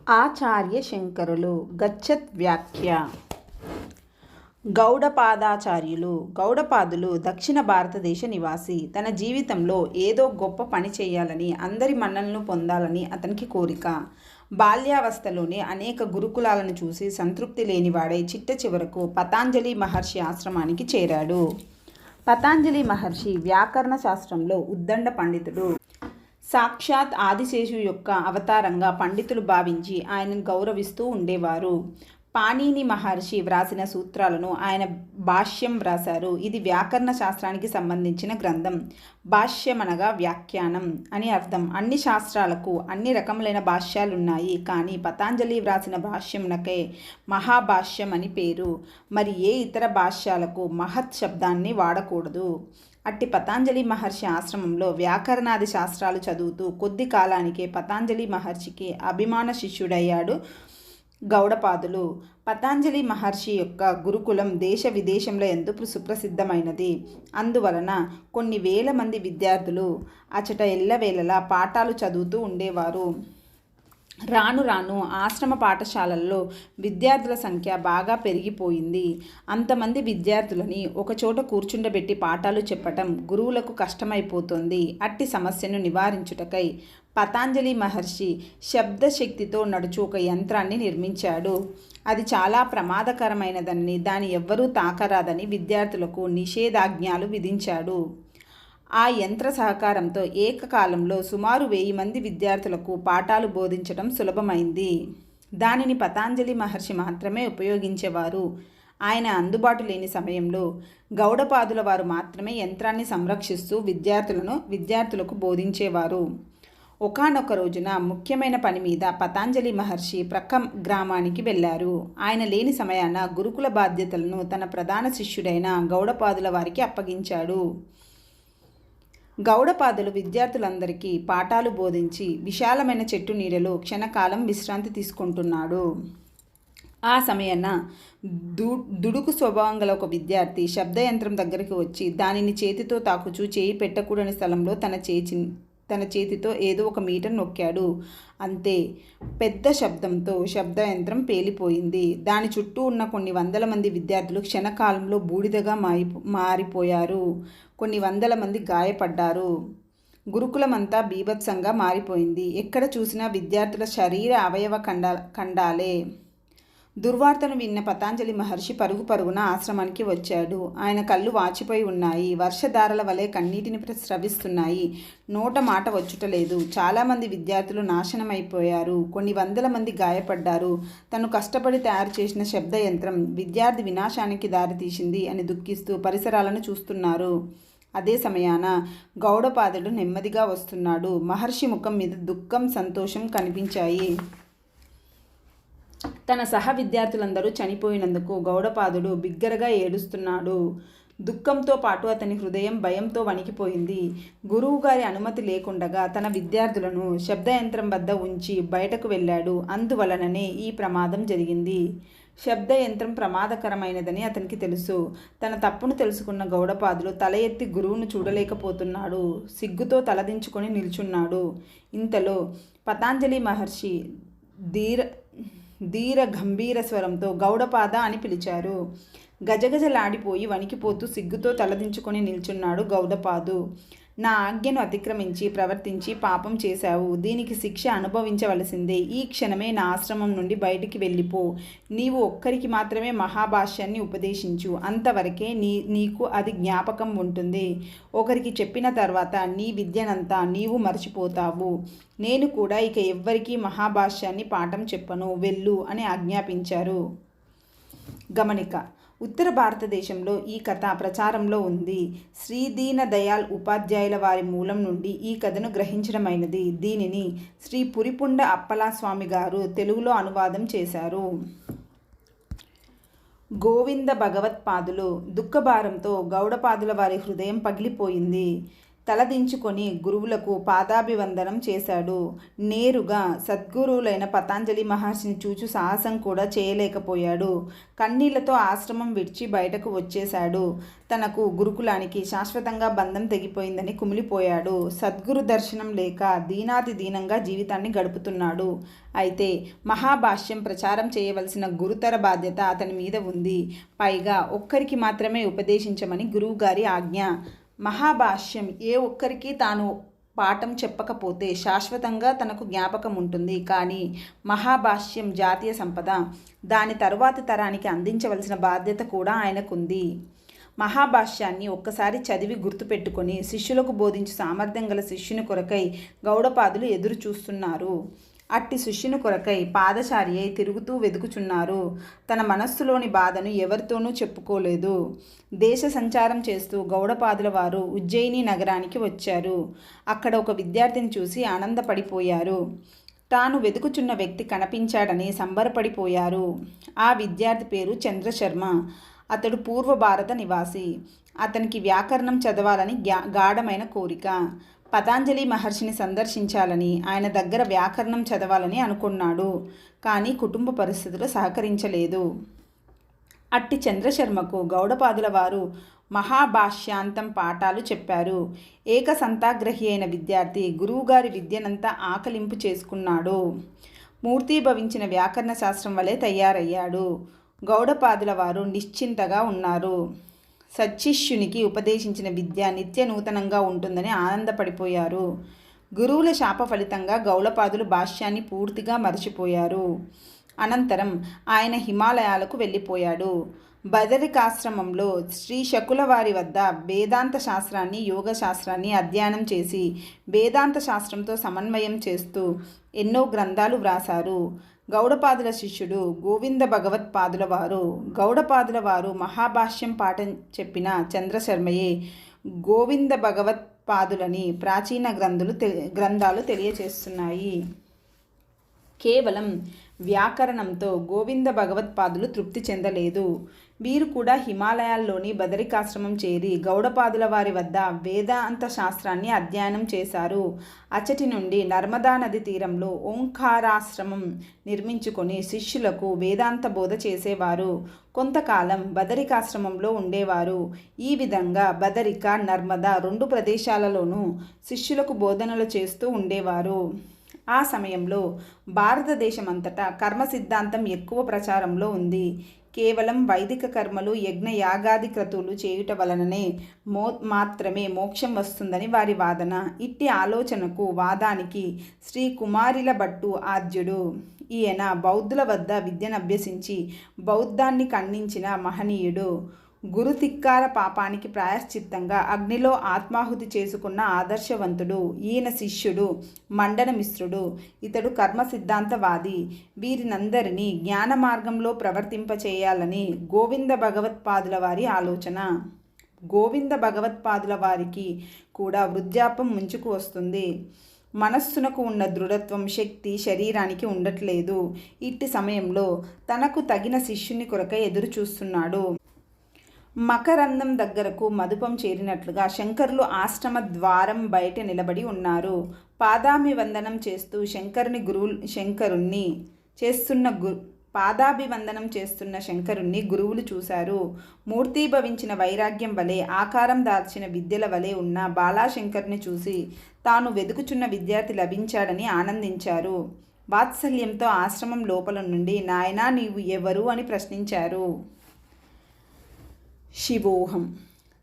ఆచార్య శంకరులు గచ్చత్ వ్యాఖ్య. గౌడపాదాచార్యులు. గౌడపాదులు దక్షిణ భారతదేశ నివాసి. తన జీవితంలో ఏదో గొప్ప పని చేయాలని, అందరి మన్ననలు పొందాలని అతనికి కోరిక. బాల్యావస్థలోనే అనేక గురుకులాలను చూసి సంతృప్తి లేనివాడై చిట్ట చివరకు పతాంజలి మహర్షి ఆశ్రమానికి చేరాడు. పతాంజలి మహర్షి వ్యాకరణ శాస్త్రంలో ఉద్దండ పండితుడు. సాక్షాత్ ఆదిశేషు యొక్క అవతారంగా పండితులు భావించి ఆయనను గౌరవిస్తూ ఉండేవారు. పాణిని మహర్షి వ్రాసిన సూత్రాలను ఆయన భాష్యం వ్రాసారు. ఇది వ్యాకరణ శాస్త్రానికి సంబంధించిన గ్రంథం. భాష్యమనగా వ్యాఖ్యానం అని అర్థం. అన్ని శాస్త్రాలకు అన్ని రకములైన భాష్యాలున్నాయి, కానీ పతాంజలి వ్రాసిన భాష్యంనకే మహాభాష్యం అని పేరు. మరి ఏ ఇతర భాష్యాలకు మహత్ శబ్దాన్ని వాడకూడదు. అట్టి పతాంజలి మహర్షి ఆశ్రమంలో వ్యాకరణాది శాస్త్రాలు చదువుతూ కొద్ది కాలానికే పతాంజలి మహర్షికి అభిమాన శిష్యుడయ్యాడు గౌడపాదులు. పతాంజలి మహర్షి యొక్క గురుకులం దేశ విదేశంలో ఎంతో సుప్రసిద్ధమైనది. అందువలన కొన్ని వేల మంది విద్యార్థులు అచట ఎల్లవేళలా పాఠాలు చదువుతూ ఉండేవారు. రాను రాను ఆశ్రమ పాఠశాలల్లో విద్యార్థుల సంఖ్య బాగా పెరిగిపోయింది. అంతమంది విద్యార్థులని ఒకచోట కూర్చుండబెట్టి పాఠాలు చెప్పటం గురువులకు కష్టమైపోతుంది. అట్టి సమస్యను నివారించుటకై పతాంజలి మహర్షి శబ్దశక్తితో నడుచు ఒక యంత్రాన్ని నిర్మించాడు. అది చాలా ప్రమాదకరమైనదని, దాన్ని ఎవ్వరూ తాకరాదని విద్యార్థులకు నిషేధాజ్ఞలు విధించాడు. ఆ యంత్ర సహకారంతో ఏకకాలంలో సుమారు 1000 మంది విద్యార్థులకు పాఠాలు బోధించడం సులభమైంది. దానిని పతాంజలి మహర్షి మాత్రమే ఉపయోగించేవారు. ఆయన అందుబాటు లేని సమయంలో గౌడపాదుల వారు మాత్రమే యంత్రాన్ని సంరక్షిస్తూ విద్యార్థులకు బోధించేవారు. ఒకానొక రోజున ముఖ్యమైన పని మీద పతాంజలి మహర్షి ప్రక్క గ్రామానికి వెళ్ళారు. ఆయన లేని సమయాన గురుకుల బాధ్యతలను తన ప్రధాన శిష్యుడైన గౌడపాదుల వారికి అప్పగించాడు. గౌడపాదులు విద్యార్థులందరికీ పాఠాలు బోధించి విశాలమైన చెట్టు నీడలో క్షణకాలం విశ్రాంతి తీసుకుంటున్నాడు. ఆ సమయాన దుడుకు స్వభావం గల ఒక విద్యార్థి శబ్దయంత్రం దగ్గరికి వచ్చి దానిని చేతితో తాకుచూ చేయి పెట్టకూడని స్థలంలో తన చేతితో ఏదో 1 మీటర్ నొక్కాడు. అంతే, పెద్ద శబ్దంతో శబ్దయంత్రం పేలిపోయింది. దాని చుట్టూ ఉన్న కొన్ని వందల మంది విద్యార్థులు క్షణకాలంలో బూడిదగా మారిపోయారు. కొన్ని వందల మంది గాయపడ్డారు. గురుకులమంతా బీభత్సంగా మారిపోయింది. ఎక్కడ చూసినా విద్యార్థుల శరీర అవయవ ఖండాలే. దుర్వార్తను విన్న పతాంజలి మహర్షి పరుగున ఆశ్రమానికి వచ్చాడు. ఆయన కళ్ళు వాచిపోయి ఉన్నాయి. వర్షధారల వలె కన్నీటిని స్రవిస్తున్నాయి. నోట మాట వచ్చుటలేదు. చాలామంది విద్యార్థులు నాశనమైపోయారు. కొన్ని వందల మంది గాయపడ్డారు. తను కష్టపడి తయారు చేసిన శబ్దయంత్రం విద్యార్థి వినాశానికి దారితీసింది అని దుఃఖిస్తూ పరిసరాలను చూస్తున్నారు. అదే సమయాన గౌడపాదుడు నెమ్మదిగా వస్తున్నాడు. మహర్షి ముఖం మీద దుఃఖం, సంతోషం కనిపించాయి. తన సహ విద్యార్థులందరూ చనిపోయినందుకు గౌడపాదుడు బిగ్గరగా ఏడుస్తున్నాడు. దుఃఖంతో పాటు అతని హృదయం భయంతో వణికిపోయింది. గురువుగారి అనుమతి లేకుండగా తన విద్యార్థులను శబ్దయంత్రం వద్ద ఉంచి బయటకు వెళ్ళాడు. అందువలననే ఈ ప్రమాదం జరిగింది. శబ్దయంత్రం ప్రమాదకరమైనదని అతనికి తెలుసు. తన తప్పును తెలుసుకున్న గౌడపాదులు తల ఎత్తి గురువును చూడలేకపోతున్నాడు. సిగ్గుతో తలదించుకొని నిల్చున్నాడు. ఇంతలో పతాంజలి మహర్షి ధీర గంభీర స్వరంతో గౌడపాద అని పిలిచారు. గజగజలాడిపోయి వణికిపోతూ సిగ్గుతో తలదించుకొని నిల్చున్నాడు గౌడపాదు. నా ఆజ్ఞను అతిక్రమించి ప్రవర్తించి పాపం చేశావు. దీనికి శిక్ష అనుభవించవలసిందే. ఈ క్షణమే నా ఆశ్రమం నుండి బయటికి వెళ్ళిపో. నీవు ఒక్కరికి మాత్రమే మహాభాష్యాన్ని ఉపదేశించు. అంతవరకే నీకు అది జ్ఞాపకం ఉంటుంది. ఒకరికి చెప్పిన తర్వాత నీ విద్యనంతా నీవు మర్చిపోతావు. నేను కూడా ఇక ఎవ్వరికీ మహాభాష్యాన్ని పాఠం చెప్పను. వెళ్ళు అని ఆజ్ఞాపించారు. గమనిక: ఉత్తర భారతదేశంలో ఈ కథ ప్రచారంలో ఉంది. శ్రీ దీన దయాళ్ ఉపాధ్యాయుల వారి మూలం నుండి ఈ కథను గ్రహించడమైనది. దీనిని శ్రీ పురిపుండ అప్పలాస్వామి గారు తెలుగులో అనువాదం చేశారు. గోవింద భగవత్పాదులు. దుఃఖభారంతో గౌడపాదుల వారి హృదయం పగిలిపోయింది. తలదించుకొని గురువులకు పాదాభివందనం చేశాడు. నేరుగా సద్గురువులైన పతంజలి మహర్షిని చూచు సాహసం కూడా చేయలేకపోయాడు. కన్నీళ్లతో ఆశ్రమం విడిచి బయటకు వచ్చేశాడు. తనకు గురుకులానికి శాశ్వతంగా బంధం తెగిపోయిందని కుమిలిపోయాడు. సద్గురు దర్శనం లేక దీనాతి దీనంగా జీవితాన్ని గడుపుతున్నాడు. అయితే మహాభాష్యం ప్రచారం చేయవలసిన గురుతర బాధ్యత అతని మీద ఉంది. పైగా ఒక్కరికి మాత్రమే ఉపదేశించమని గురువుగారి ఆజ్ఞ. మహాభాష్యం ఏ ఒక్కరికి తాను పాఠం చెప్పకపోతే శాశ్వతంగా తనకు జ్ఞాపకం ఉంటుంది. కానీ మహాభాష్యం జాతీయ సంపద. దాని తరువాతి తరానికి అందించవలసిన బాధ్యత కూడా ఆయనకుంది. మహాభాష్యాన్ని ఒక్కసారి చదివి గుర్తుపెట్టుకొని శిష్యులకు బోధించు సామర్థ్యం గల శిష్యుని కొరకై గౌడపాదులు ఎదురు చూస్తున్నారు. అట్టి శిష్యుని కొరకై పాదచారి అయి తిరుగుతూ వెదుకుచున్నారు. తన మనస్సులోని బాధను ఎవరితోనూ చెప్పుకోలేదు. దేశ సంచారం చేస్తూ గౌడపాదుల వారు ఉజ్జయిని నగరానికి వచ్చారు. అక్కడ ఒక విద్యార్థిని చూసి ఆనందపడిపోయారు. తాను వెతుకుచున్న వ్యక్తి కనిపించాడని సంబరపడిపోయారు. ఆ విద్యార్థి పేరు చంద్రశర్మ. అతడు పూర్వ భారత నివాసి. అతనికి వ్యాకరణం చదవాలని గాఢమైన కోరిక. పతంజలి మహర్షిని సందర్శించాలని, ఆయన దగ్గర వ్యాకరణం చదవాలని అనుకున్నాడు. కానీ కుటుంబ పరిస్థితులు సహకరించలేదు. అట్టి చంద్రశర్మకు గౌడపాదుల వారు మహాభాష్యాంతం పాఠాలు చెప్పారు. ఏకసంతాగ్రహి అయిన విద్యార్థి గురువుగారి విద్యనంతా ఆకలింపు చేసుకున్నాడు. మూర్తీభవించిన వ్యాకరణ శాస్త్రం వలె తయారయ్యాడు. గౌడపాదుల వారు నిశ్చింతగా ఉన్నారు. సచ్చిష్యునికి ఉపదేశించిన విద్య నిత్య నూతనంగా ఉంటుందని ఆనందపడిపోయారు. గురువుల శాప ఫలితంగా గౌడపాదులు భాష్యాన్ని పూర్తిగా మరచిపోయారు. అనంతరం ఆయన హిమాలయాలకు వెళ్ళిపోయాడు. బదరికాశ్రమంలో శ్రీ శకుల వారి వద్ద వేదాంత శాస్త్రాన్ని, యోగ శాస్త్రాన్ని అధ్యయనం చేసి వేదాంత శాస్త్రంతో సమన్వయం చేస్తూ ఎన్నో గ్రంథాలు వ్రాసారు. గౌడపాదుల శిష్యుడు గోవింద భగవత్పాదుల వారు. గౌడపాదుల వారు మహాభాష్యం పాఠం చెప్పిన చంద్రశర్మయే గోవింద భగవత్పాదులని ప్రాచీన గ్రంథాలు తెలియచేస్తున్నాయి. కేవలం వ్యాకరణంతో గోవింద భగవత్పాదులు తృప్తి చెందలేదు. వీరు కూడా హిమాలయాల్లోని బదరికాశ్రమం చేరి గౌడపాదుల వారి వద్ద వేదాంత శాస్త్రాన్ని అధ్యయనం చేశారు. అచ్చటి నుండి నర్మదా నది తీరంలో ఓంకారాశ్రమం నిర్మించుకొని శిష్యులకు వేదాంత బోధ చేసేవారు. కొంతకాలం బదరికాశ్రమంలో ఉండేవారు. ఈ విధంగా బదరిక, నర్మదా రెండు ప్రదేశాలలోనూ శిష్యులకు బోధనలు చేస్తూ ఉండేవారు. ఆ సమయంలో భారతదేశమంతటా కర్మ సిద్ధాంతం ఎక్కువ ప్రచారంలో ఉంది. కేవలం వైదిక కర్మలు, యజ్ఞ యాగాది క్రతువులు చేయుట వలననే మాత్రమే మోక్షం వస్తుందని వారి వాదన. ఇట్టి ఆలోచనకు, వాదానికి శ్రీ కుమారిల భట్టు ఆద్యుడు. ఈయన బౌద్ధుల వద్ద విద్యను అభ్యసించి బౌద్ధాన్ని ఖండించిన మహనీయుడు. గురుతిక్కార పాపానికి ప్రాయశ్చిత్తంగా అగ్నిలో ఆత్మాహుతి చేసుకున్న ఆదర్శవంతుడు. ఈయన శిష్యుడు మండన మిశ్రుడు. ఇతడు కర్మ సిద్ధాంతవాది. వీరినందరినీ జ్ఞాన మార్గంలో ప్రవర్తింపచేయాలని గోవింద భగవత్పాదుల వారి ఆలోచన. గోవింద భగవత్పాదుల వారికి కూడా వృద్ధాప్యం ముంచుకు వస్తుంది. మనస్సునకు ఉన్న దృఢత్వం, శక్తి శరీరానికి ఉండట్లేదు. ఇట్టి సమయంలో తనకు తగిన శిష్యుని కొరకై ఎదురు చూస్తున్నాడు. మకరందం దగ్గరకు మధుపం చేరినట్లుగా శంకరులు ఆశ్రమ ద్వారం బయట నిలబడి ఉన్నారు. పాదాభివందనం చేస్తూ శంకరుణ్ణి గురువులు చూశారు. మూర్తీభవించిన వైరాగ్యం వలె, ఆకారం దాల్చిన విద్యల వలె ఉన్న బాలాశంకర్ని చూసి తాను వెదుకుచున్న విద్యార్థి లభించాడని ఆనందించారు. వాత్సల్యంతో ఆశ్రమం లోపల నుండి నాయనా నీవు ఎవరు అని ప్రశ్నించారు. శివోహం.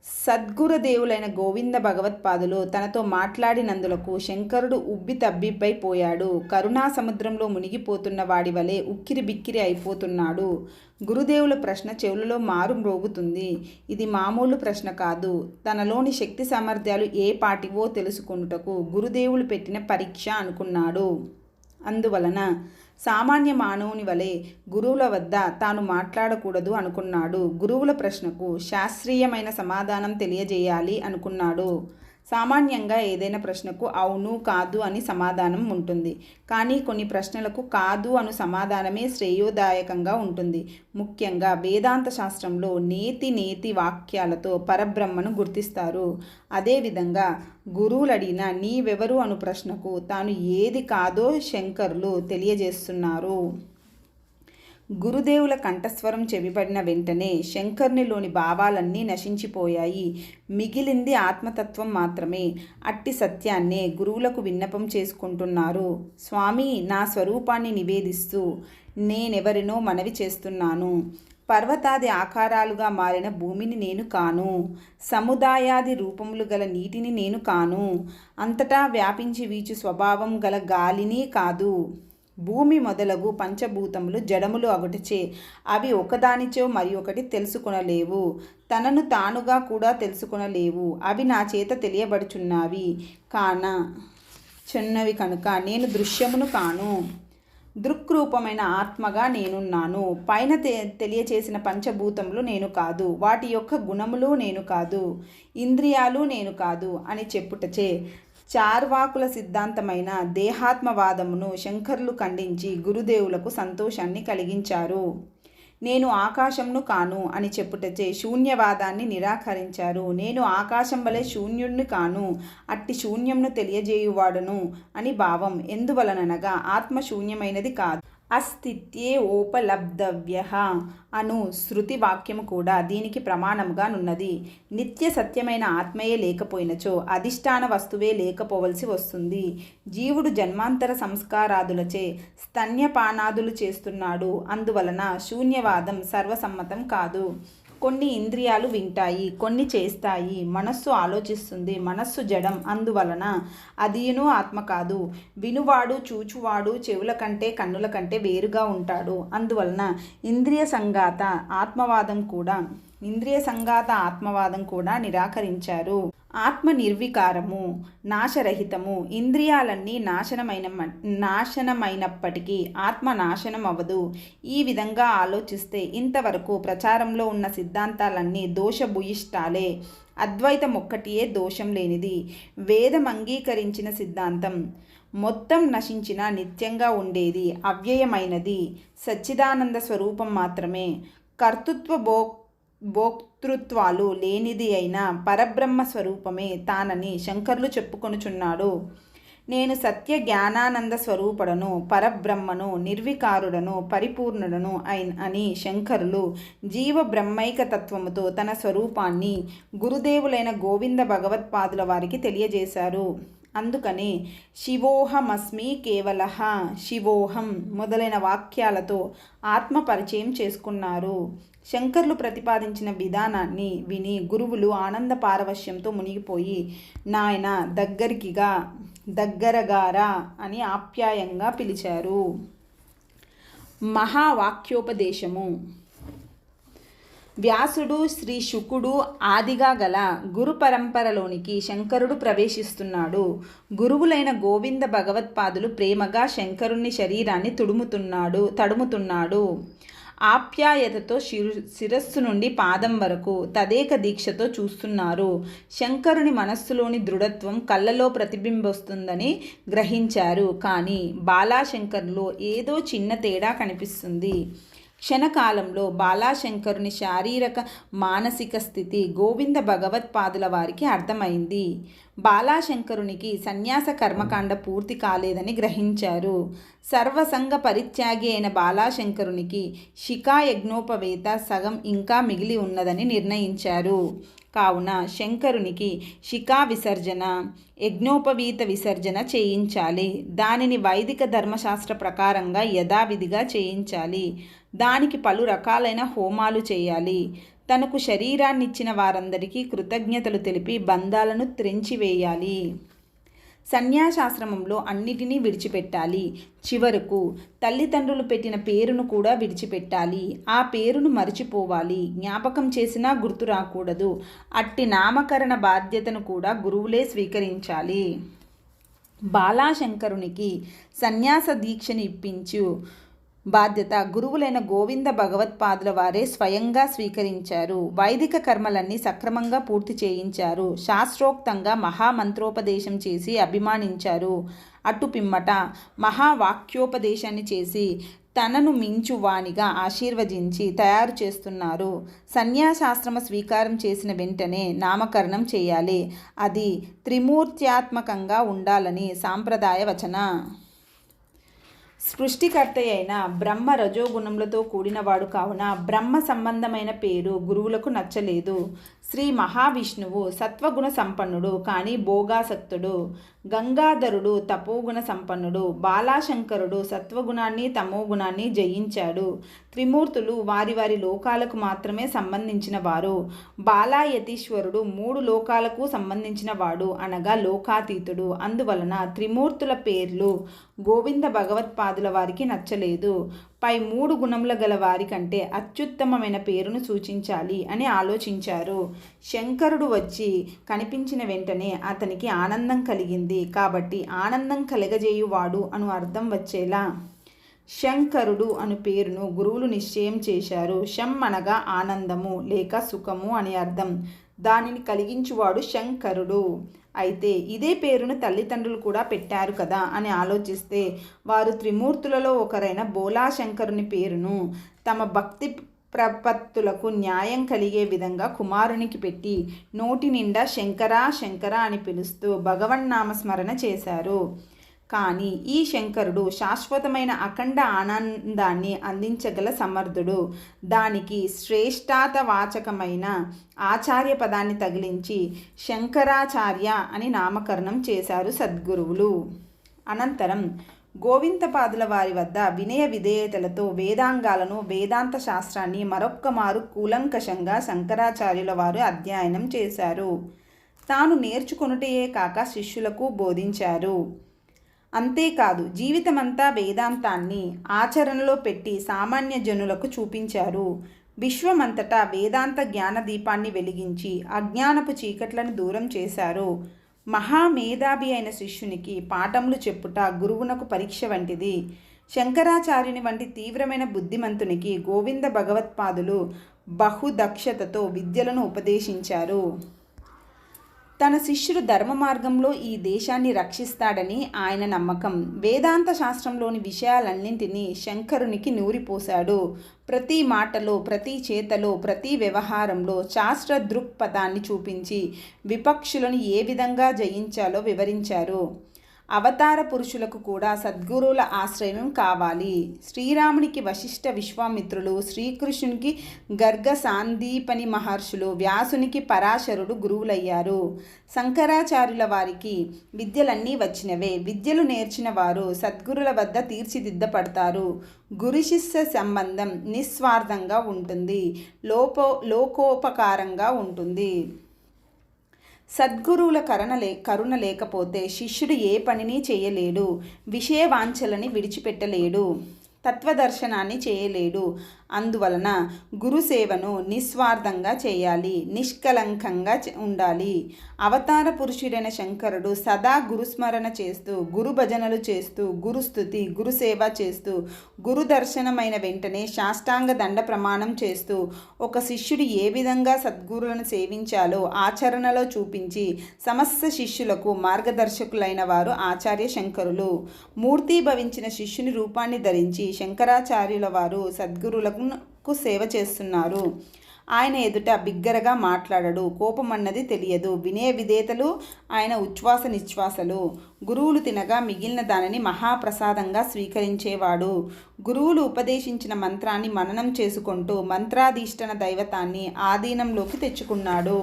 సద్గురుదేవులైన గోవింద భగవత్పాదులు తనతో మాట్లాడినందులకు శంకరుడు ఉబ్బి తబ్బిబ్బైపోయాడు. కరుణా సముద్రంలో మునిగిపోతున్న వాడి వలె ఉక్కిరి బిక్కిరి అయిపోతున్నాడు. గురుదేవుల ప్రశ్న చెవులలో మారు మ్రోగుతుంది. ఇది మామూలు ప్రశ్న కాదు. తనలోని శక్తి సామర్థ్యాలు ఏ పాటివో తెలుసుకొనుటకు గురుదేవులు పెట్టిన పరీక్ష అనుకున్నాడు. అందువలన సామాన్య మానవుని వలె గురువుల వద్ద తాను మాట్లాడకూడదు అనుకున్నాడు. గురువుల ప్రశ్నకు శాస్త్రీయమైన సమాధానం తెలియజేయాలి అనుకున్నాడు. సామాన్యంగా ఏదైనా ప్రశ్నకు అవును కాదు అని సమాధానం ఉంటుంది. కానీ కొన్ని ప్రశ్నలకు కాదు అను సమాధానమే శ్రేయోదాయకంగా ఉంటుంది. ముఖ్యంగా వేదాంత శాస్త్రంలో నేతి వాక్యాలతో పరబ్రహ్మను గుర్తిస్తారు. అదేవిధంగా గురువులడిగిన నీవెవరు అను ప్రశ్నకు తాను ఏది కాదో శంకరులు తెలియజేస్తున్నారు. గురుదేవుల కంఠస్వరం చెవిపడిన వెంటనే శంకరునిలోని భావాలన్నీ నశించిపోయాయి. మిగిలింది ఆత్మతత్వం మాత్రమే. అట్టి సత్యాన్నే గురువులకు విన్నపం చేసుకుంటున్నారు. స్వామి, నా స్వరూపాన్ని నివేదిస్తూ నేనెవరినో మనవి చేస్తున్నాను. పర్వతాది ఆకారాలుగా మారిన భూమిని నేను కాను. సముదాయాది రూపములు గల నీటిని నేను కాను. అంతటా వ్యాపించి వీచు స్వభావం గల గాలిని కాదు. భూమి మొదలగు పంచభూతములు జడములు అగుటచే అవి ఒకదానిచో మరి ఒకటి తెలుసుకొనలేవు. తనను తానుగా కూడా తెలుసుకొనలేవు. అవి నా చేత తెలియబడుచున్నవి చిన్నవి కనుక నేను దృశ్యమును కాను. దృక్రూపమైన ఆత్మగా నేనున్నాను. పైన తెలియచేసిన పంచభూతములు నేను కాదు. వాటి యొక్క గుణములు నేను కాదు. ఇంద్రియాలు నేను కాదు అని చెప్పుటచే చార్వాకుల సిద్ధాంతమైన దేహాత్మవాదమును శంకరులు ఖండించి గురుదేవులకు సంతోషాన్ని కలిగించారు. నేను ఆకాశంను కాను అని చెప్పుటచే శూన్యవాదాన్ని నిరాకరించారు. నేను ఆకాశం వలె శూన్యుణ్ణి కాను, అట్టి శూన్యంను తెలియజేయువాడును అని భావం. ఎందువలననగా ఆత్మ శూన్యమైనది కాదు. అస్థిత్యే ఓపలబ్ధవ్య అను శృతి వాక్యము కూడా దీనికి ప్రమాణముగా నున్నది. నిత్య సత్యమైన ఆత్మయే లేకపోయినచో అధిష్టాన వస్తువే లేకపోవలసి వస్తుంది. జీవుడు జన్మాంతర సంస్కారాదులచే స్తన్యపానాదులు చేస్తున్నాడు. అందువలన శూన్యవాదం సర్వసమ్మతం కాదు. కొన్ని ఇంద్రియాలు వింటాయి, కొన్ని చేస్తాయి. మనస్సు ఆలోచిస్తుంది. మనస్సు జడం, అందువలన అదియును ఆత్మ కాదు. వినువాడు చూచువాడు చెవుల కంటే కన్నుల కంటే వేరుగా ఉంటాడు. అందువలన ఇంద్రియ సంఘాత ఆత్మవాదం కూడా నిరాకరించారు. ఆత్మ నిర్వికారము, నాశరహితము. ఇంద్రియాలన్నీ నాశనమైనప్పటికీ ఆత్మ నాశనం అవ్వదు. ఈ విధంగా ఆలోచిస్తే ఇంతవరకు ప్రచారంలో ఉన్న సిద్ధాంతాలన్నీ దోషభూయిష్టాలే. అద్వైతం ఒక్కటియే దోషం లేనిది. వేదం అంగీకరించిన సిద్ధాంతం మొత్తం నశించిన నిత్యంగా ఉండేది, అవ్యయమైనది, సచ్చిదానంద స్వరూపం మాత్రమే. కర్తృత్వ భోక్తృత్వాలు లేనిది అయిన పరబ్రహ్మ స్వరూపమే తానని శంకరులు చెప్పుకొనుచున్నాడు. నేను సత్య జ్ఞానానంద స్వరూపుడను, పరబ్రహ్మను, నిర్వికారుడను, పరిపూర్ణుడను అని శంకరులు జీవ బ్రహ్మైక తత్వముతో తన స్వరూపాన్ని గురుదేవులైన గోవింద భగవత్పాదుల వారికి తెలియజేశారు. అందుకనే శివోహమస్మి కేవలః, శివోహం మొదలైన వాక్యాలతో ఆత్మ పరిచయం చేసుకున్నారు. శంకర్లు ప్రతిపాదించిన విధానాన్ని విని గురువులు ఆనంద పారవశ్యంతో మునిగిపోయి నాయన దగ్గరగారా అని ఆప్యాయంగా పిలిచారు. మహావాక్యోపదేశము. వ్యాసుడు, శ్రీ శుకుడు ఆదిగా గల గురు పరంపరలోనికి శంకరుడు ప్రవేశిస్తున్నాడు. గురువులైన గోవింద భగవత్పాదులు ప్రేమగా శంకరుని శరీరాన్ని తడుముతున్నాడు. ఆప్యాయతతో శిరస్సు నుండి పాదం వరకు తదేక దీక్షతో చూస్తున్నారు. శంకరుని మనస్సులోని దృఢత్వం కళ్ళలో ప్రతిబింబిస్తుందని గ్రహించారు. కానీ బాలాశంకర్లో ఏదో చిన్న తేడా కనిపిస్తుంది. క్షణకాలంలో బాలాశంకరుని శారీరక మానసిక స్థితి గోవింద భగవత్పాదుల వారికి అర్థమైంది. బాలాశంకరునికి సన్యాస కర్మకాండ పూర్తి కాలేదని గ్రహించారు. సర్వసంగ పరిత్యాగి అయిన బాలాశంకరునికి శిఖా యజ్ఞోపవేత సగం ఇంకా మిగిలి ఉన్నదని నిర్ణయించారు. కావున శంకరునికి శిఖా విసర్జన, యజ్ఞోపవీత విసర్జన చేయించాలి. దానిని వైదిక ధర్మశాస్త్ర ప్రకారంగా యథావిధిగా చేయించాలి. దానికి పలు రకాలైన హోమాలు చేయాలి. తనకు శరీరాన్నిచ్చిన వారందరికీ కృతజ్ఞతలు తెలిపి బంధాలను త్రెంచివేయాలి. సన్యాసాశ్రమంలో అన్నిటినీ విడిచిపెట్టాలి. చివరకు తల్లిదండ్రులు పెట్టిన పేరును కూడా విడిచిపెట్టాలి. ఆ పేరును మరిచిపోవాలి. జ్ఞాపకం చేసినా గుర్తు రాకూడదు. అట్టి నామకరణ బాధ్యతను కూడా గురువులే స్వీకరించాలి. బాలాశంకరునికి సన్యాస దీక్షను ఇప్పించు బాధ్యత గురువులైన గోవింద భగవత్పాదుల వారే స్వయంగా స్వీకరించారు. వైదిక కర్మలన్నీ సక్రమంగా పూర్తి చేయించారు. శాస్త్రోక్తంగా మహామంత్రోపదేశం చేసి అభిమానించారు. అటు పిమ్మట మహావాక్యోపదేశాన్ని చేసి తనను మించు వానిగా ఆశీర్వదించి తయారు చేస్తున్నారు. సన్యాసాశ్రమ స్వీకారం చేసిన వెంటనే నామకరణం చేయాలి. అది త్రిమూర్త్యాత్మకంగా ఉండాలని సాంప్రదాయ వచన. సృష్టికర్త అయిన బ్రహ్మ రజోగుణములతో కూడినవాడు కావున బ్రహ్మ సంబంధమైన పేరు గురువులకు నచ్చలేదు. శ్రీ మహావిష్ణువు సత్వగుణ సంపన్నుడు కానీ భోగాసక్తుడు. గంగాధరుడు తపోగుణ సంపన్నుడు. బాలాశంకరుడు సత్వగుణాన్ని తమోగుణాన్ని జయించాడు. త్రిమూర్తులు వారి వారి లోకాలకు మాత్రమే సంబంధించిన వారు. బాలాయతీశ్వరుడు 3 లోకాలకు సంబంధించిన వాడు అనగా లోకాతీతుడు. అందువలన త్రిమూర్తుల పేర్లు గోవింద భగవత్పాదుల వారికి నచ్చలేదు. పై 3 గుణముల గల వారి కంటే అత్యుత్తమమైన పేరును సూచించాలి అని ఆలోచించారు. శంకరుడు వచ్చి కనిపించిన వెంటనే అతనికి ఆనందం కలిగింది. కాబట్టి ఆనందం కలగజేయువాడు అను అర్థం వచ్చేలా శంకరుడు అను పేరును గురువులు నిశ్చయం చేశారు. శం అనగా ఆనందము లేక సుఖము అని అర్థం. దానిని కలిగించువాడు శంకరుడు. అయితే ఇదే పేరును తల్లిదండ్రులు కూడా పెట్టారు కదా అని ఆలోచిస్తే వారు త్రిమూర్తులలో ఒకరైన బోలాశంకరుని పేరును తమ భక్తి ప్రపత్తులకు న్యాయం కలిగే విధంగా కుమారునికి పెట్టి నోటి నిండా శంకరా శంకర అని పిలుస్తూ భగవన్నామస్మరణ చేశారు. కానీ ఈ శంకరుడు శాశ్వతమైన అఖండ ఆనందాన్ని అందించగల సమర్థుడు. దానికి శ్రేష్ఠాతవాచకమైన ఆచార్య పదాన్ని తగిలించి శంకరాచార్య అని నామకరణం చేశారు సద్గురువులు. అనంతరం గోవిందపాదుల వారి వద్ద వినయ విధేయతలతో వేదాంగాలను వేదాంత శాస్త్రాన్ని మరొక్క మారు కూలంకషంగా శంకరాచార్యుల వారు అధ్యయనం చేశారు. తాను నేర్చుకొనుటయే కాక శిష్యులకు బోధించారు. అంతేకాదు జీవితమంతా వేదాంతాన్ని ఆచరణలో పెట్టి సామాన్య జనులకు చూపించారు. విశ్వమంతటా వేదాంత జ్ఞాన దీపాన్ని వెలిగించి అజ్ఞానపు చీకట్లను దూరం చేశారు. మహామేధావి అయిన శిష్యునికి పాఠములు చెప్పుట గురువునకు పరీక్ష వంటిది. శంకరాచార్యుని వంటి తీవ్రమైన బుద్ధిమంతునికి గోవింద భగవత్పాదులు బహుదక్షతతో విద్యలను ఉపదేశించారు. తన శిష్యుడు ధర్మ మార్గంలో ఈ దేశాన్ని రక్షిస్తాడని ఆయన నమ్మకం. వేదాంత శాస్త్రంలోని విషయాలన్నింటినీ శంకరునికి నూరిపోశాడు. ప్రతి మాటలో, ప్రతి చేతలో, ప్రతి వ్యవహారంలో శాస్త్ర దృక్పథాన్ని చూపించి విపక్షులను ఏ విధంగా జయించాలో వివరించారు. అవతార పురుషులకు కూడా సద్గురువుల ఆశ్రయం కావాలి. శ్రీరామునికి వశిష్ఠ విశ్వామిత్రులు, శ్రీకృష్ణునికి గర్గ సాందీపని మహర్షులు, వ్యాసునికి పరాశరుడు గురువులయ్యారు. శంకరాచార్యుల వారికి విద్యలన్నీ వచ్చినవే. విద్యలు నేర్చిన వారు సద్గురుల వద్ద తీర్చిదిద్దపడతారు. గురు శిష్య సంబంధం నిస్వార్థంగా ఉంటుంది, లోకోపకారంగా ఉంటుంది. సద్గురువుల కరుణ లేకపోతే శిష్యుడు ఏ పనిని చేయలేడు, విషయవాంఛలని విడిచిపెట్టలేడు, తత్వదర్శనాన్ని చేయలేడు. అందువలన గురుసేవను నిస్వార్థంగా చేయాలి, నిష్కలంకంగా ఉండాలి. అవతార పురుషుడైన శంకరుడు సదా గురుస్మరణ చేస్తూ, గురు భజనలు చేస్తూ, గురుస్థుతి, గురుసేవ చేస్తూ, గురు దర్శనమైన వెంటనే సాష్టాంగ దండ ప్రమాణం చేస్తూ ఒక శిష్యుడు ఏ విధంగా సద్గురులను సేవించాలో ఆచరణలో చూపించి సమస్త శిష్యులకు మార్గదర్శకులైన వారు ఆచార్య శంకరులు. మూర్తీభవించిన శిష్యుని రూపాన్ని ధరించి శంకరాచార్యుల వారు సద్గురులకు సేవ చేస్తున్నారు. ఆయన ఎదుట బిగ్గరగా మాట్లాడడు, కోపమన్నది తెలియదు. వినయ విధేతలు ఆయన ఉచ్ఛ్వాస నిశ్వాసలు. గురువులు తినగా మిగిలిన దానిని మహాప్రసాదంగా స్వీకరించేవాడు. గురువులు ఉపదేశించిన మంత్రాన్ని మననం చేసుకుంటూ మంత్రాధీష్టన దైవతాన్ని ఆధీనంలోకి తెచ్చుకున్నాడు.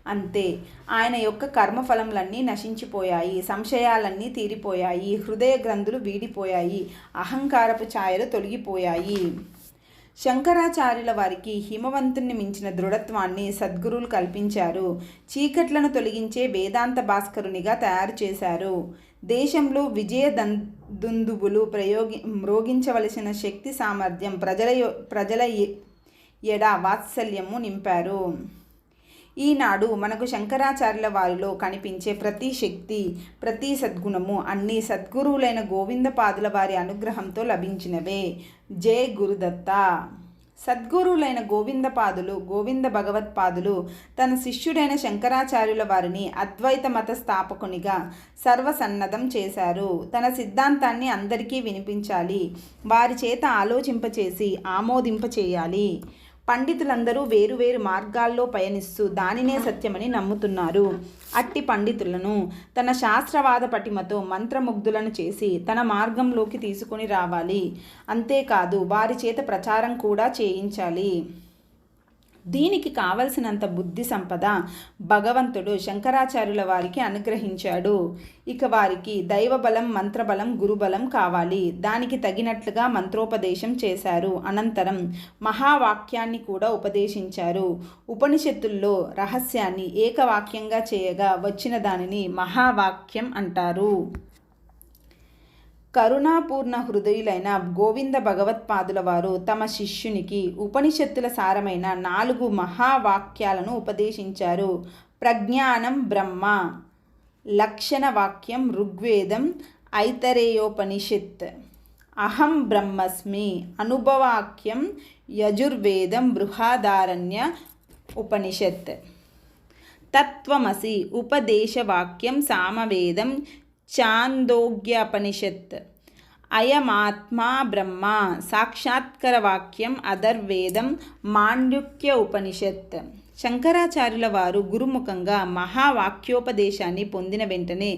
అంతే, ఆయన యొక్క కర్మఫలములన్నీ నశించిపోయాయి, సంశయాలన్నీ తీరిపోయాయి, హృదయ గ్రంథులు వీడిపోయాయి, అహంకారపు ఛాయలు తొలగిపోయాయి. శంకరాచార్యుల వారికి హిమవంతుణ్ణి మించిన దృఢత్వాన్ని సద్గురువులు కల్పించారు. చీకట్లను తొలగించే వేదాంత భాస్కరునిగా తయారు చేశారు. దేశంలో విజయ దుందుబులు మ్రోగించవలసిన శక్తి సామర్థ్యం, ప్రజల ఎడ వాత్సల్యము నింపారు. ఈనాడు మనకు శంకరాచార్యుల వారిలో కనిపించే ప్రతి శక్తి, ప్రతి సద్గుణము అన్ని సద్గురువులైన గోవిందపాదుల వారి అనుగ్రహంతో లభించినవే. జై గురుదత్త. సద్గురువులైన గోవిందపాదులు, గోవింద భగవత్పాదులు తన శిష్యుడైన శంకరాచార్యుల వారిని అద్వైత మత స్థాపకునిగా సర్వసన్నద్ధం చేశారు. తన సిద్ధాంతాన్ని అందరికీ వినిపించాలి, వారి చేత ఆలోచింపచేసి ఆమోదింపచేయాలి. పండితులందరూ వేరువేరు మార్గాల్లో పయనిస్తూ దానినే సత్యమని నమ్ముతున్నారు. అట్టి పండితులను తన శాస్త్రవాద పటిమతో మంత్రముగ్ధులను చేసి తన మార్గంలోకి తీసుకొని రావాలి. అంతేకాదు వారి చేత ప్రచారం కూడా చేయించాలి. దీనికి కావలసినంత బుద్ధి సంపద భగవంతుడు శంకరాచార్యుల వారికి అనుగ్రహించాడు. ఇక వారికి దైవబలం, మంత్రబలం, గురుబలం కావాలి. దానికి తగినట్లుగా మంత్రోపదేశం చేశారు. అనంతరం మహావాక్యాన్ని కూడా ఉపదేశించారు. ఉపనిషత్తుల్లో రహస్యాన్ని ఏకవాక్యంగా చేయగా వచ్చిన దానిని మహావాక్యం అంటారు. కరుణాపూర్ణ హృదయులైన గోవింద భగవత్పాదుల వారు తమ శిష్యునికి ఉపనిషత్తుల సారమైన 4 మహావాక్యాలను ఉపదేశించారు. ప్రజ్ఞానం బ్రహ్మ, లక్షణ వాక్యం ఋగ్వేదం ఐతరేయోపనిషత్, అహం బ్రహ్మస్మి అనుభవాక్యం యజుర్వేదం బృహదారణ్య ఉపనిషత్, తత్వమసి ఉపదేశవాక్యం సామవేదం ఛాందోగ్యోపనిషత్, అయమాత్మా బ్రహ్మ సాక్షాత్కర వాక్యం అథర్వేదం మాండుక్య ఉపనిషత్. శంకరాచార్యుల వారు గురుముఖంగా మహావాక్యోపదేశాన్ని పొందిన వెంటనే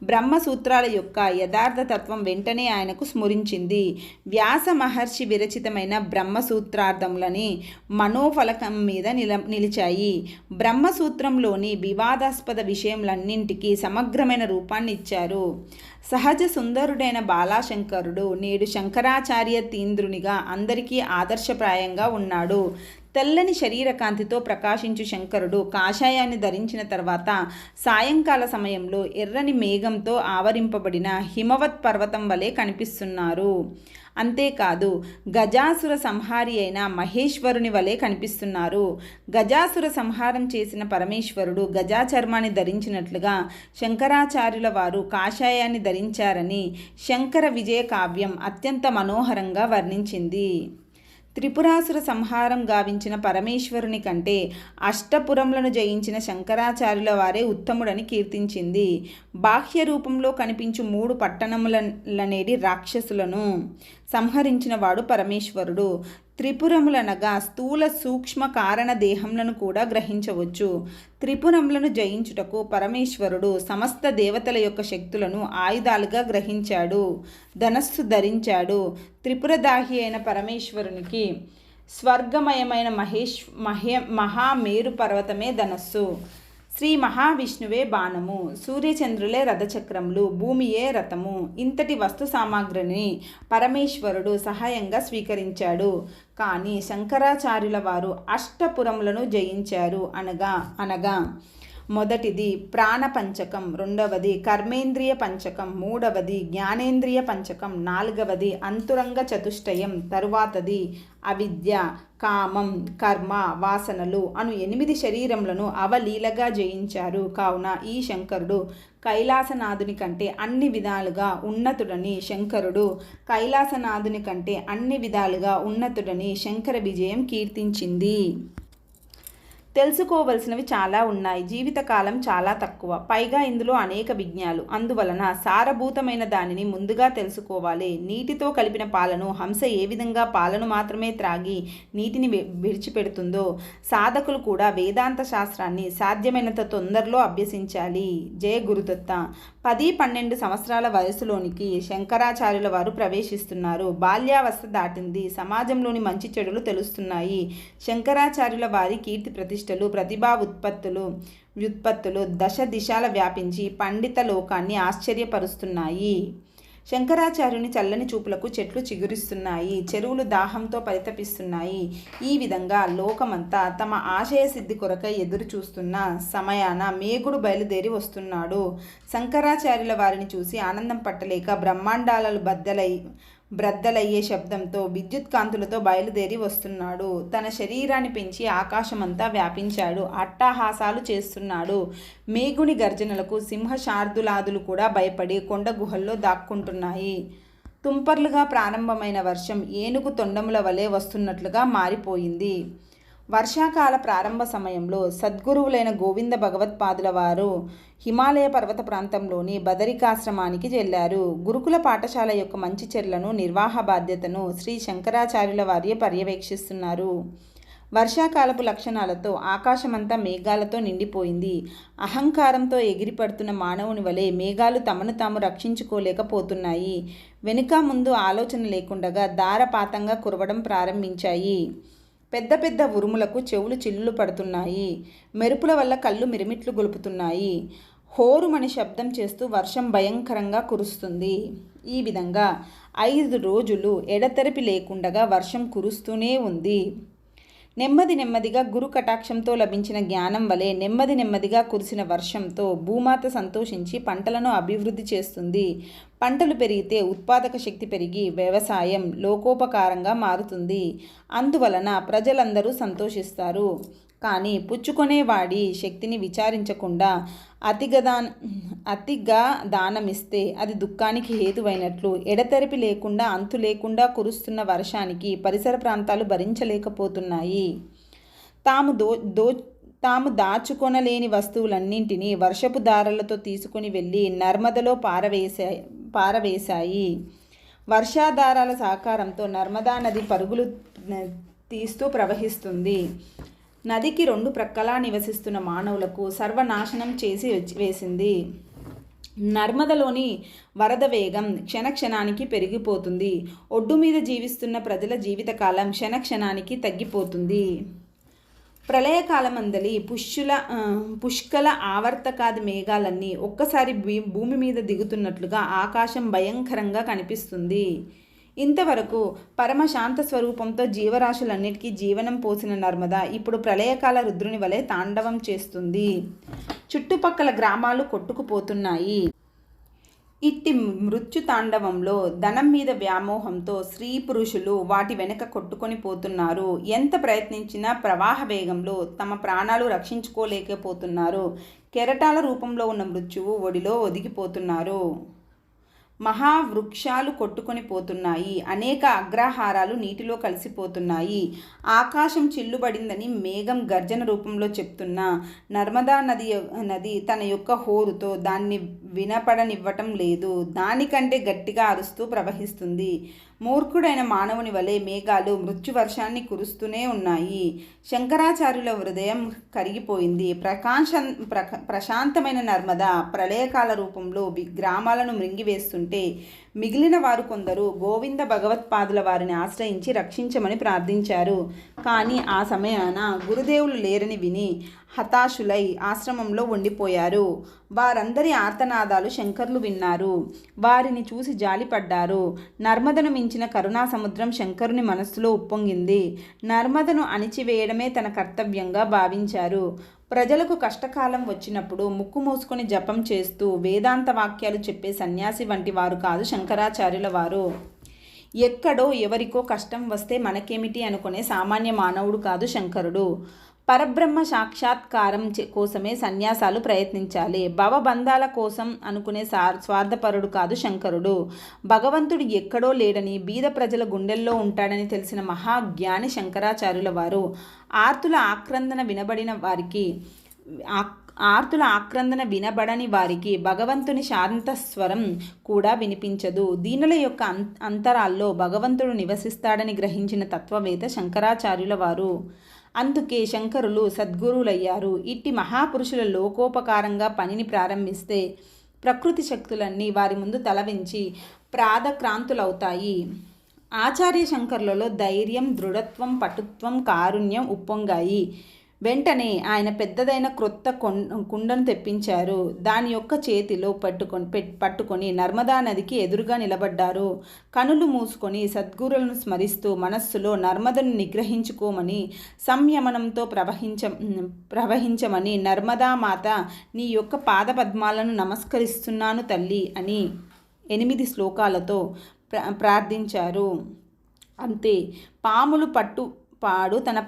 బ్రహ్మసూత్రాల యొక్క యథార్థ తత్వం వెంటనే ఆయనకు స్ఫురించింది. వ్యాస మహర్షి విరచితమైన బ్రహ్మసూత్రార్థములని మనోఫలకం మీద నిలిచాయి. బ్రహ్మసూత్రంలోని వివాదాస్పద విషయములన్నింటికీ సమగ్రమైన రూపాన్ని ఇచ్చారు. సహజ సుందరుడైన బాలాశంకరుడు నేడు శంకరాచార్య తీంద్రునిగా అందరికీ ఆదర్శప్రాయంగా ఉన్నాడు. తెల్లని శరీరకాంతితో ప్రకాశించు శంకరుడు కాషాయాన్ని ధరించిన తర్వాత సాయంకాల సమయంలో ఎర్రని మేఘంతో ఆవరింపబడిన హిమవత్ పర్వతం వలె కనిపిస్తున్నారు. అంతేకాదు గజాసుర సంహారి అయిన మహేశ్వరుని వలె కనిపిస్తున్నారు. గజాసుర సంహారం చేసిన పరమేశ్వరుడు గజాచర్మాన్ని ధరించినట్లుగా శంకరాచార్యుల వారు కాషాయాన్ని ధరించారని శంకర విజయ కావ్యం అత్యంత మనోహరంగా వర్ణించింది. త్రిపురాసుర సంహారం గావించిన పరమేశ్వరుని కంటే అష్టపురములను జయించిన శంకరాచార్యుల వారే ఉత్తముడని కీర్తించింది. బాహ్య రూపంలో కనిపించు 3 పట్టణములనేటి రాక్షసులను సంహరించిన వాడు పరమేశ్వరుడు. త్రిపురములనగా స్థూల సూక్ష్మ కారణ దేహములను కూడా గ్రహించవచ్చు. త్రిపురములను జయించుటకు పరమేశ్వరుడు సమస్త దేవతల యొక్క శక్తులను ఆయుధాలుగా గ్రహించాడు. ధనస్సు ధరించాడు. త్రిపురదాహి అయిన పరమేశ్వరునికి స్వర్గమయమైన మహామేరు పర్వతమే ధనస్సు. శ్రీ మహావిష్ణువే బాణము, సూర్యచంద్రులే రథచక్రములు, భూమియే రథము. ఇంతటి వస్తు సామాగ్రిని పరమేశ్వరుడు సహాయంగా స్వీకరించాడు. కానీ శంకరాచార్యుల వారు అష్టపురములను జయించారు. అనగా మొదటిది ప్రాణపంచకం, రెండవది కర్మేంద్రియ పంచకం, మూడవది జ్ఞానేంద్రియ పంచకం, నాలుగవది అంతురంగ చతుష్టయం, తరువాతది అవిద్య, కామం, కర్మ, వాసనలు అను 8 శరీరములను అవలీలగా జయించారు. కావున ఈ శంకరుడు కైలాసనాథుని కంటే అన్ని విధాలుగా ఉన్నతుడని శంకర విజయం కీర్తించింది. తెలుసుకోవలసినవి చాలా ఉన్నాయి. జీవితకాలం చాలా తక్కువ. పైగా ఇందులో అనేక విజ్ఞాలు. అందువలన సారభూతమైన దానిని ముందుగా తెలుసుకోవాలి. నీటితో కలిపిన పాలను హంస ఏ విధంగా పాలను మాత్రమే త్రాగి నీటిని విడిచిపెడుతుందో సాధకులు కూడా వేదాంత శాస్త్రాన్ని సాధ్యమైనంత తొందరలో అభ్యసించాలి. జయ గురుదత్త. 10-12 సంవత్సరాల వయసులోనికి శంకరాచార్యుల వారు ప్రవేశిస్తున్నారు. బాల్యావస్థ దాటింది. సమాజంలోని మంచి చెడులు తెలుస్తున్నాయి. శంకరాచార్యుల వారి కీర్తి ప్రతిష్టలు, ప్రతిభా వ్యుత్పత్తులు దశ దిశాల వ్యాపించి పండిత లోకాన్ని ఆశ్చర్యపరుస్తున్నాయి. శంకరాచార్యుని చల్లని చూపులకు చెట్లు చిగురిస్తున్నాయి. చెరువులు దాహంతో పరితపిస్తున్నాయి. ఈ విధంగా లోకమంతా తమ ఆశయ సిద్ధి కొరకై ఎదురు చూస్తున్న సమయాన మేఘుడు బయలుదేరి వస్తున్నాడు. శంకరాచార్యుల వారిని చూసి ఆనందం పట్టలేక బ్రహ్మాండాలు బద్దలై బ్రద్దలయ్యే శబ్దంతో విద్యుత్ కాంతులతో బయలుదేరి వస్తున్నాడు. తన శరీరాన్ని పెంచి ఆకాశమంతా వ్యాపించాడు. అట్టహాసాలు చేస్తున్నాడు. మేఘుని గర్జనలకు సింహశార్దులాదులు కూడా భయపడి కొండ గుహల్లో దాక్కుంటున్నాయి. తుంపర్లుగా ప్రారంభమైన వర్షం ఏనుగు తొండముల వలె వస్తున్నట్లుగా మారిపోయింది. వర్షాకాల ప్రారంభ సమయంలో సద్గురువులైన గోవింద భగవత్పాదుల వారు హిమాలయ పర్వత ప్రాంతంలోని బదరికాశ్రమానికి వెళ్ళారు. గురుకుల పాఠశాల యొక్క మంచి చెర్లను నిర్వాహ బాధ్యతను శ్రీ శంకరాచార్యుల వారియే పర్యవేక్షిస్తున్నారు. వర్షాకాలపు లక్షణాలతో ఆకాశమంతా మేఘాలతో నిండిపోయింది. అహంకారంతో ఎగిరిపడుతున్న మానవుని వలె మేఘాలు తమను తాము రక్షించుకోలేకపోతున్నాయి. వెనుక ముందు ఆలోచన లేకుండగా ధారపాతంగా కురవడం ప్రారంభించాయి. పెద్ద పెద్ద ఉరుములకు చెవులు చిల్లులు పడుతున్నాయి. మెరుపుల వల్ల కళ్ళు మిరిమిట్లు గొలుపుతున్నాయి. హోరుమని శబ్దం చేస్తూ వర్షం భయంకరంగా కురుస్తుంది. ఈ విధంగా 5 రోజులు ఎడతెరిపి లేకుండగా వర్షం కురుస్తూనే ఉంది. నెమ్మదిగా గురు కటాక్షంతో లభించిన జ్ఞానం వలె నెమ్మదిగా కురిసిన వర్షంతో భూమాత సంతోషించి పంటలను అభివృద్ధి చేస్తుంది. పంటలు పెరిగితే ఉత్పాదక శక్తి పెరిగి వ్యవసాయం లోకోపకారంగా మారుతుంది. అందువలన ప్రజలందరూ సంతోషిస్తారు. కానీ పుచ్చుకొనేవాడి శక్తిని విచారించకుండా అతిగా దానమిస్తే అది దుఃఖానికి హేతువైనట్లు. ఎడతెరిపి లేకుండా అంతు లేకుండా కురుస్తున్న వర్షానికి పరిసర ప్రాంతాలు భరించలేకపోతున్నాయి. తాము దాచుకొనలేని వస్తువులన్నింటినీ వర్షపు దారాలతో తీసుకుని వెళ్ళి నర్మదలో పారవేశాయి. వర్షాధారాల సహకారంతో నర్మదా నది పరుగులు తీస్తూ ప్రవహిస్తుంది. నదికి 2 ప్రక్కలా నివసిస్తున్న మానవులకు సర్వనాశనం చేసి వేసింది. నర్మదలోని వరద వేగం క్షణక్షణానికి పెరిగిపోతుంది. ఒడ్డు మీద జీవిస్తున్న ప్రజల జీవితకాలం క్షణక్షణానికి తగ్గిపోతుంది. ప్రళయకాలమందలి పుష్కల ఆవర్తకాది మేఘాలన్నీ ఒక్కసారి భూమి మీద దిగుతున్నట్లుగా ఆకాశం భయంకరంగా కనిపిస్తుంది. ఇంతవరకు పరమశాంత స్వరూపంతో జీవరాశులన్నిటికీ జీవనం పోసిన నర్మదా ఇప్పుడు ప్రళయకాల రుద్రుని వలె తాండవం చేస్తుంది. చుట్టుపక్కల గ్రామాలు కొట్టుకుపోతున్నాయి. ఇట్టి మృత్యు తాండవంలో ధనం మీద వ్యామోహంతో స్త్రీ పురుషులు వాటి వెనక కొట్టుకొని పోతున్నారు. ఎంత ప్రయత్నించినా ప్రవాహ వేగంలో తమ ప్రాణాలు రక్షించుకోలేకపోతున్నారు. కెరటాల రూపంలో ఉన్న మృత్యువు ఒడిలో ఒదిగిపోతున్నారు. మహావృక్షాలు కొట్టుకొని పోతున్నాయి. అనేక అగ్రహారాలు నీటిలో కలిసిపోతున్నాయి. ఆకాశం చిల్లుబడిందని మేఘం గర్జన రూపంలో చెప్తున్న నర్మదా నది తన యొక్క హోరుతో దాన్ని వినపడనివ్వటం లేదు. దానికంటే గట్టిగా అరుస్తూ ప్రవహిస్తుంది. మూర్ఖుడైన మానవుని వలె మేఘాలు మృత్యువర్షాన్ని కురుస్తూనే ఉన్నాయి. శంకరాచార్యుల హృదయం కరిగిపోయింది. ప్రశాంతమైన నర్మదా ప్రళయకాల రూపంలో గ్రామాలను మృంగివేస్తుంటే మిగిలిన వారు కొందరు గోవింద భగవత్పాదుల వారిని ఆశ్రయించి రక్షించమని ప్రార్థించారు. కానీ ఆ సమయాన గురుదేవులు లేరని విని హతాశులై ఆశ్రమంలో ఉండిపోయారు. వారందరి ఆర్తనాదాలు శంకర్లు విన్నారు. వారిని చూసి జాలిపడ్డారు. నర్మదను మించిన కరుణా సముద్రం శంకరుని మనస్సులో ఉప్పొంగింది. నర్మదను అణిచివేయడమే తన కర్తవ్యంగా భావించారు. ప్రజలకు కష్టకాలం వచ్చినప్పుడు ముక్కు మూసుకొని జపం చేస్తూ వేదాంత వాక్యాలు చెప్పే సన్యాసి వంటి వారు కాదు శంకరాచార్యుల వారు. ఎక్కడో ఎవరికో కష్టం వస్తే మనకేమిటి అనుకునే సామాన్య మానవుడు కాదు శంకరుడు. పరబ్రహ్మ సాక్షాత్కారం కోసమే సన్యాసాలు ప్రయత్నించాలి. భవబంధాల కోసం అనుకునే స్వార్థపరుడు కాదు శంకరుడు. భగవంతుడు ఎక్కడో లేడని బీద ప్రజల గుండెల్లో ఉంటాడని తెలిసిన మహాజ్ఞాని శంకరాచార్యుల వారు. ఆర్తుల ఆక్రందన వినబడని వారికి భగవంతుని శాంతస్వరం కూడా వినిపించదు. దీనుల యొక్క అంతరాల్లో భగవంతుడు నివసిస్తాడని గ్రహించిన తత్వవేత్త శంకరాచార్యుల వారు. అందుకే శంకరులు సద్గురువులయ్యారు. ఇట్టి మహాపురుషుల లోకోపకారంగా పనిని ప్రారంభిస్తే ప్రకృతి శక్తులన్నీ వారి ముందు తలవించి ప్రాదక్రాంతులవుతాయి. ఆచార్య శంకరులలో ధైర్యం, దృఢత్వం, పటుత్వం, కారుణ్యం ఉప్పొంగాయి. వెంటనే ఆయన పెద్దదైన క్రొత్త కుండను తెప్పించారు. దాని యొక్క చేతిలో పట్టుకొని నర్మదా నదికి ఎదురుగా నిలబడ్డారు. కనులు మూసుకొని సద్గురులను స్మరిస్తూ మనస్సులో నర్మదను నిగ్రహించుకోమని, సంయమనంతో ప్రవహించమని, నర్మదా మాత నీ యొక్క పాదపద్మాలను నమస్కరిస్తున్నాను తల్లి అని 8 శ్లోకాలతో ప్రార్థించారు. అంతే. పాములు పాడు తన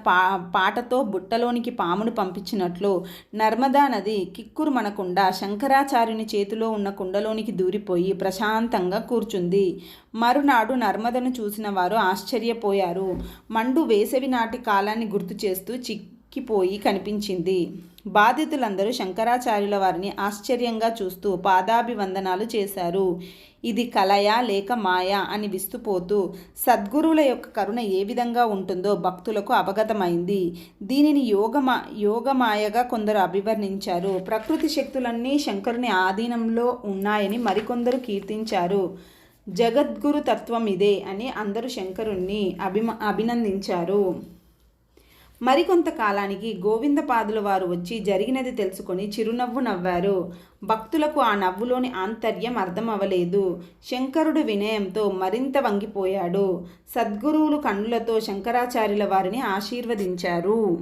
పాటతో బుట్టలోనికి పామును పంపించినట్లు నర్మదా నది కిక్కురుమనకుండా శంకరాచార్యుని చేతిలో ఉన్న కుండలోనికి దూరిపోయి ప్రశాంతంగా కూర్చుంది. మరునాడు నర్మదను చూసిన వారు ఆశ్చర్యపోయారు. మండు వేసవి నాటి కాలాన్ని గుర్తు చేస్తూ చిక్కిపోయి కనిపించింది. బాధితులందరూ శంకరాచార్యుల వారిని ఆశ్చర్యంగా చూస్తూ పాదాభివందనాలు చేశారు. ఇది కలయా లేక మాయా అని విస్తుపోతూ సద్గురువుల యొక్క కరుణ ఏ విధంగా ఉంటుందో భక్తులకు అవగతమైంది. దీనిని యోగమాయగా కొందరు అభివర్ణించారు. ప్రకృతి శక్తులన్నీ శంకరుని ఆధీనంలో ఉన్నాయని మరికొందరు కీర్తించారు. జగద్గురు తత్వం ఇదే అని అందరూ శంకరుణ్ణి అభినందించారు. మరికొంతకాలానికి గోవిందపాదుల వారు వచ్చి జరిగినది తెలుసుకొని చిరునవ్వు నవ్వారు. భక్తులకు ఆ నవ్వులోని ఆంతర్యం అర్థమవలేదు. శంకరుడు వినయంతో మరింత వంగిపోయాడు. సద్గురువులు కన్నులతో శంకరాచార్యుల వారిని ఆశీర్వదించారు.